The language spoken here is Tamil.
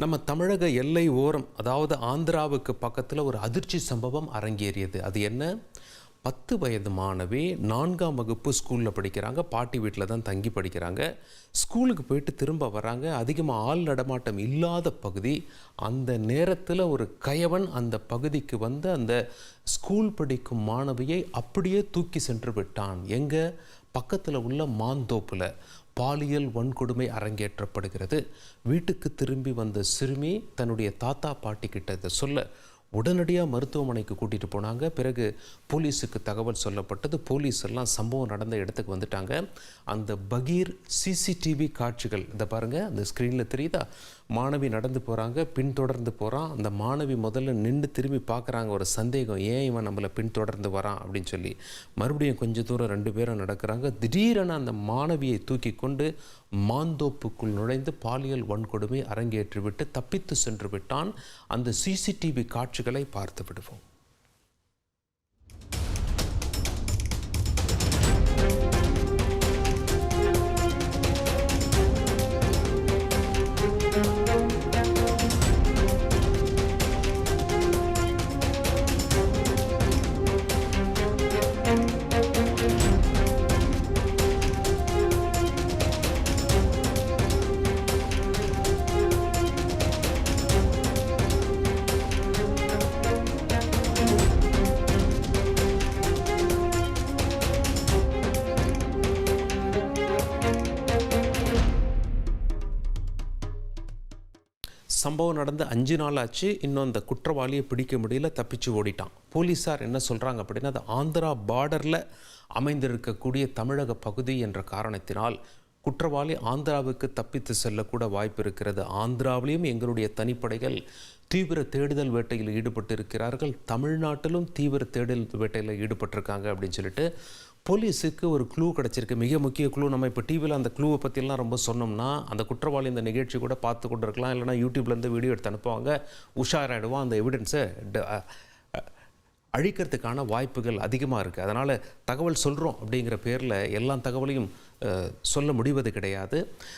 நம்ம தமிழக எல்லை ஓரம், அதாவது ஆந்திராவுக்கு பக்கத்தில் ஒரு அதிர்ச்சி சம்பவம் அரங்கேறியது. அது என்ன? 10 வயது மாணவி 4ஆம் வகுப்பு ஸ்கூலில் படிக்கிறாங்க. பாட்டி வீட்டில் தான் தங்கி படிக்கிறாங்க. ஸ்கூலுக்கு போயிட்டு திரும்ப வராங்க. அதிகமாக ஆள் நடமாட்டம் இல்லாத பகுதி. அந்த நேரத்தில் ஒரு கயவன் அந்த பகுதிக்கு வந்து அந்த ஸ்கூல் படிக்கும் மாணவியை அப்படியே தூக்கி சென்று விட்டான். எங்கே? பக்கத்தில் உள்ள மாந்தோப்பில் பாலியல் வன்கொடுமை அரங்கேற்றப்படுகிறது. வீட்டுக்கு திரும்பி வந்த சிறுமி தன்னுடைய தாத்தா பாட்டி கிட்ட இதை சொல்ல உடனடியாக மருத்துவமனைக்கு கூட்டிகிட்டு போனாங்க. பிறகு போலீஸுக்கு தகவல் சொல்லப்பட்டது. போலீஸ் எல்லாம் சம்பவம் நடந்த இடத்துக்கு வந்துட்டாங்க. அந்த பகீர் சிசிடிவி காட்சிகள் இதை பாருங்கள், அந்த ஸ்க்ரீனில் தெரியுதா? மாணவி நடந்து போகிறாங்க, பின்தொடர்ந்து போகிறான். அந்த மாணவி முதல்ல நின்று திரும்பி பார்க்குறாங்க. ஒரு சந்தேகம், ஏன் இவன் நம்மளை பின்தொடர்ந்து வரான் அப்படின்னு சொல்லி. மறுபடியும் கொஞ்சம் தூரம் 2 பேரும் நடக்கிறாங்க. திடீரென அந்த மாணவியை தூக்கி கொண்டு மாந்தோப்புக்குள் நுழைந்து பாலியல் வன்கொடுமை அரங்கேற்றிவிட்டு தப்பித்து சென்று விட்டான். அந்த சிசிடிவி காட்சிகளை பார்த்து விடுவோம். சம்பவம் நடந்து 5 நாள் ஆச்சு. இன்னும் அந்த குற்றவாளியை பிடிக்க முடியல, தப்பிச்சு ஓடிட்டான். போலீஸார் என்ன சொல்கிறாங்க அப்படின்னா, அது ஆந்திரா பார்டரில் அமைந்திருக்கக்கூடிய தமிழக பகுதி என்ற காரணத்தினால் குற்றவாளி ஆந்திராவுக்கு தப்பித்து செல்லக்கூட வாய்ப்பு இருக்கிறது. ஆந்திராவிலையும் எங்களுடைய தனிப்படைகள் தீவிர தேடுதல் வேட்டையில் ஈடுபட்டு இருக்கிறார்கள். தமிழ்நாட்டிலும் தீவிர தேடுதல் வேட்டையில் ஈடுபட்டிருக்காங்க அப்படின்னு சொல்லிட்டு போலீஸுக்கு ஒரு க்ளூ கிடச்சிருக்கு. மிக முக்கிய க்ளூ. நம்ம இப்போ டிவியில் அந்த க்ளூவை பற்றிலாம் ரொம்ப சொன்னோம்னா அந்த குற்றவாளி இந்த நிகழ்ச்சி கூட பார்த்து கொண்டு இருக்கலாம். இல்லைனா யூடியூப்லேருந்து வீடியோ எடுத்து அனுப்புவாங்க, உஷாராயிடுவான். அந்த எவிடன்ஸை அழிக்கிறதுக்கான வாய்ப்புகள் அதிகமாக இருக்குது. அதனால் தகவல் சொல்கிறோம் அப்படிங்கிற பேரில் எல்லா தகவலையும் சொல்ல முடிவது கிடையாது.